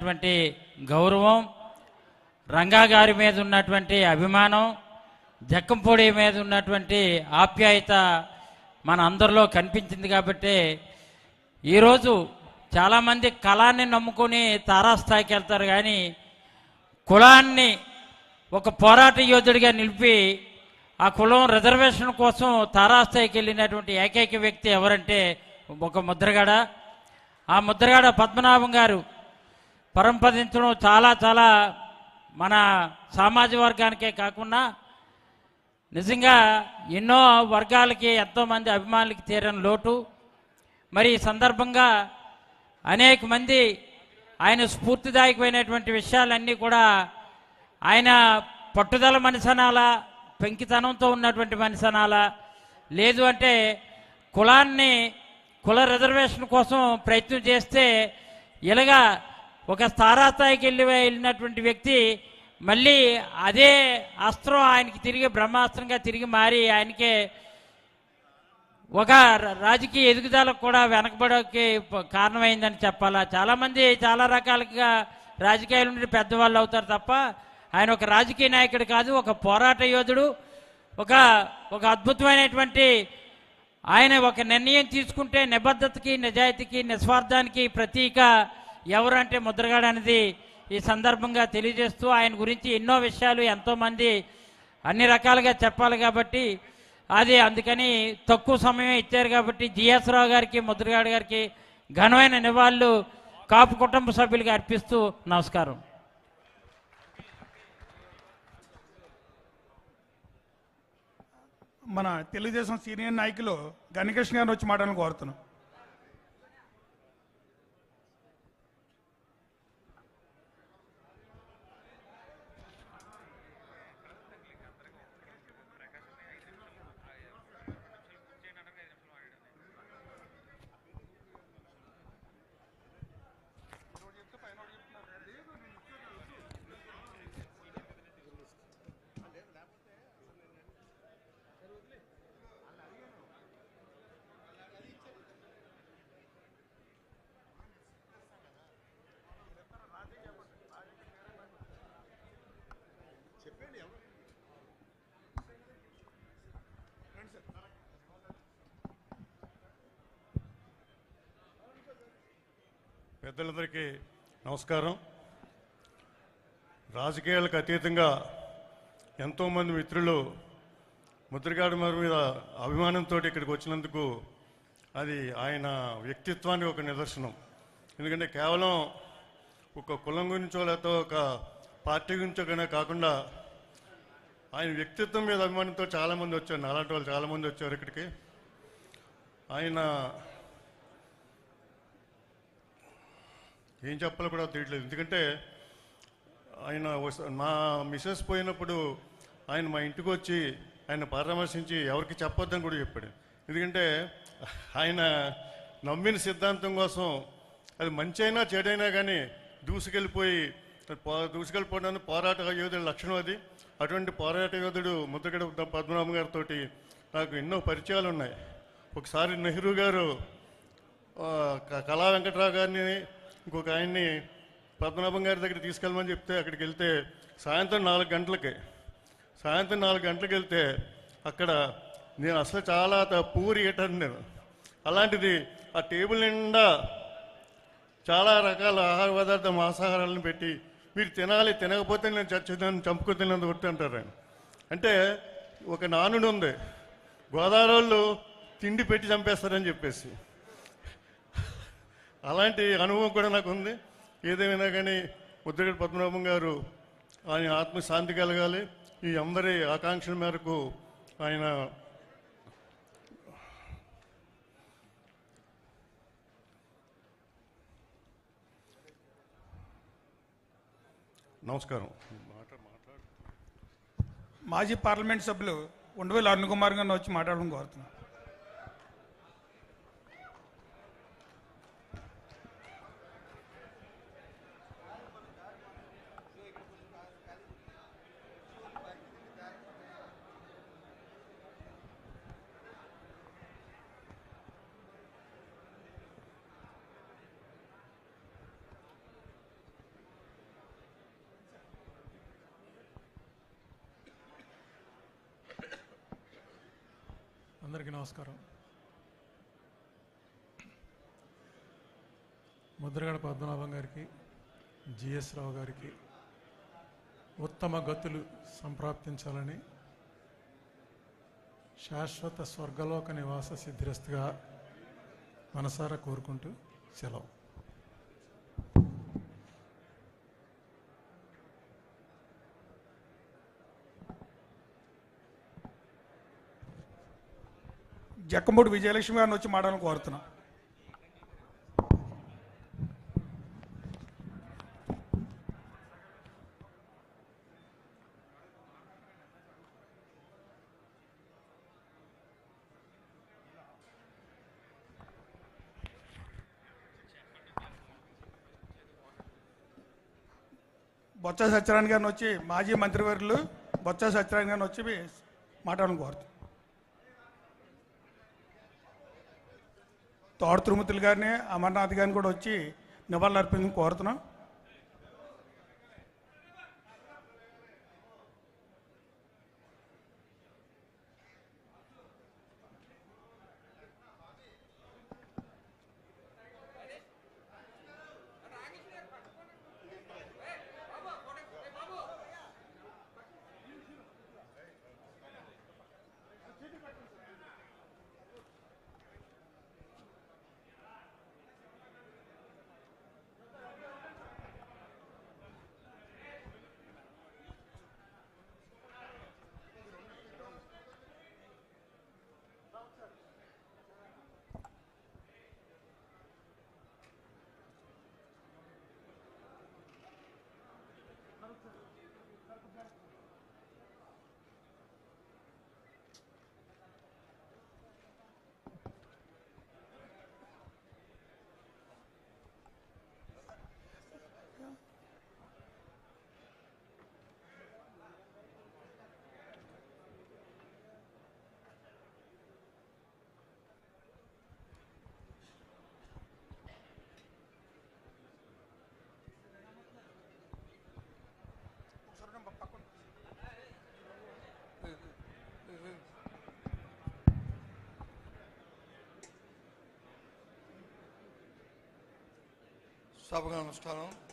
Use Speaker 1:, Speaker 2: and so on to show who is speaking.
Speaker 1: ఉన్నటువంటి గౌరవం, రంగా గారి మీద ఉన్నటువంటి అభిమానం, జక్కంపూడి మీద ఉన్నటువంటి ఆప్యాయత మన అందరిలో కనిపించింది. కాబట్టి ఈరోజు చాలామంది కళాన్ని నమ్ముకొని తారాస్థాయికి వెళ్తారు, కానీ కులాన్ని ఒక పోరాట యోధుడిగా నిలిపి ఆ కులం రిజర్వేషన్ కోసం తారాస్థాయికి వెళ్ళినటువంటి ఏకైక వ్యక్తి ఎవరంటే ఒక ముద్రగడ. ఆ ముద్రగడ పద్మనాభం గారు పరంపదించడం చాలా చాలా మన సామాజిక వర్గానికే కాకుండా నిజంగా ఎన్నో వర్గాలకి, ఎంతోమంది అభిమానులకి తీరని లోటు. మరి ఈ సందర్భంగా అనేక మంది ఆయన స్ఫూర్తిదాయకమైనటువంటి విషయాలన్నీ కూడా, ఆయన పట్టుదల మనిషి అనాలా, పెంకితనంతో ఉన్నటువంటి మనిషి అనాలా, లేదు అంటే కుల రిజర్వేషన్ కోసం ప్రయత్నం చేస్తే ఇలాగా ఒక తారాస్థాయికి వెళ్ళినటువంటి వ్యక్తి మళ్ళీ అదే అస్త్రం ఆయనకి తిరిగి బ్రహ్మాస్త్రంగా తిరిగి మారి ఆయనకే ఒక రాజకీయ ఎదుగుదలకు కూడా వెనకబడకి కారణమైందని చెప్పాలా. చాలామంది చాలా రకాలుగా రాజకీయాల నుండి పెద్దవాళ్ళు అవుతారు తప్ప ఆయన ఒక రాజకీయ నాయకుడు కాదు, ఒక పోరాట యోధుడు, ఒక అద్భుతమైనటువంటి ఆయన ఒక నిర్ణయం తీసుకుంటే నిబద్ధతకి, నిజాయితీకి, నిస్వార్థానికి ప్రతీక ఎవరంటే ముద్రగడ అనేది ఈ సందర్భంగా తెలియజేస్తూ, ఆయన గురించి ఎన్నో విషయాలు ఎంతోమంది అన్ని రకాలుగా చెప్పాలి. కాబట్టి అది అందుకని తక్కువ సమయం ఇచ్చారు కాబట్టి జిఎస్ రావు గారికి, ముద్రగడ గారికి ఘనమైన నివాళులు కాపు కుటుంబ సభ్యులుగా అర్పిస్తూ నమస్కారం.
Speaker 2: మన తెలుగుదేశం సీనియర్ నాయకులు గణకృష్ణ గారిని వచ్చి మాట్లాడాలని కోరుతున్నాం.
Speaker 3: పెద్దలందరికీ నమస్కారం. రాజకీయాలకు అతీతంగా ఎంతోమంది మిత్రులు ముద్రగడ మీద అభిమానంతో ఇక్కడికి వచ్చినందుకు అది ఆయన వ్యక్తిత్వానికి ఒక నిదర్శనం. ఎందుకంటే కేవలం ఒక కులం గురించో లేకపోతే ఒక పార్టీ గురించో కాకుండా ఆయన వ్యక్తిత్వం మీద అభిమానంతో చాలామంది వచ్చారు. అలాంటి వాళ్ళు చాలామంది వచ్చారు ఇక్కడికి. ఆయన ఏం చెప్పాలో కూడా తెలియట్లేదు. ఎందుకంటే ఆయన మా మిసెస్ పోయినప్పుడు ఆయన మా ఇంటికి వచ్చి ఆయన పరామర్శించి ఎవరికి చెప్పొద్దని కూడా చెప్పాడు. ఎందుకంటే ఆయన నమ్మిన సిద్ధాంతం కోసం అది మంచి అయినా చెడైనా కానీ దూసుకెళ్ళిపోవడానికి పోరాట యోధుడి లక్షణం అది. అటువంటి పోరాట యోధుడు ముద్రగడ పద్మనాభం గారితో నాకు ఎన్నో పరిచయాలు ఉన్నాయి. ఒకసారి నెహ్రూ గారు కళా వెంకట్రావు గారిని, ఇంకొక ఆయన్ని పద్మనాభం గారి దగ్గర తీసుకెళ్ళమని చెప్తే అక్కడికి వెళ్తే సాయంత్రం 4 గంటలకు వెళ్తే అక్కడ నేను అసలు చాలా పూరి ఎటను నేను. అలాంటిది ఆ టేబుల్ నిండా చాలా రకాల ఆహార పదార్థం, మాంసాహారాలను పెట్టి మీరు తినాలి, తినకపోతే నేను చచ్చేదాన్ని చంపుకు తినందు కొట్టుంటారు ఆయన. అంటే ఒక నానుడు ఉంది, గోదావరి వాళ్ళు తిండి పెట్టి చంపేస్తారని చెప్పేసి. అలాంటి అనుభవం కూడా నాకు ఉంది. ఏదేమైనా కానీ ముద్రగడ పద్మనాభం గారు ఆయన ఆత్మశాంతి కలగాలి. ఈ అందరి ఆకాంక్షల మేరకు ఆయన నమస్కారం.
Speaker 2: మాజీ పార్లమెంట్ సభ్యులు ఉండవేలు అరుణ్ కుమార్ గారిని వచ్చి మాట్లాడాలని కోరుతున్నాం.
Speaker 4: అందరికీ నమస్కారం. ముద్రగడ పద్మనాభం గారికి, జిఎస్ రావు గారికి ఉత్తమ గతులు సంప్రాప్తించాలని, శాశ్వత స్వర్గలోక నివాస సిద్ధిరస్తుగా మనసారా కోరుకుంటూ సెలవు.
Speaker 2: జక్కమూడి విజయలక్ష్మి గారిని వచ్చి మాట్లాడాలని కోరుతున్నాం. బొత్స సత్యనారాయణ గారిని వచ్చి, మాజీ మంత్రివర్యులు బొత్స సత్యనారాయణ గారిని వచ్చి మాట్లాడాలని కోరుతున్నాం. తోట తిరుమతులు గారిని, అమర్నాథ్ గారిని కూడా వచ్చి నివాళులు అర్పించని కోరుతున్నాం.
Speaker 5: సభకు నమస్కారం.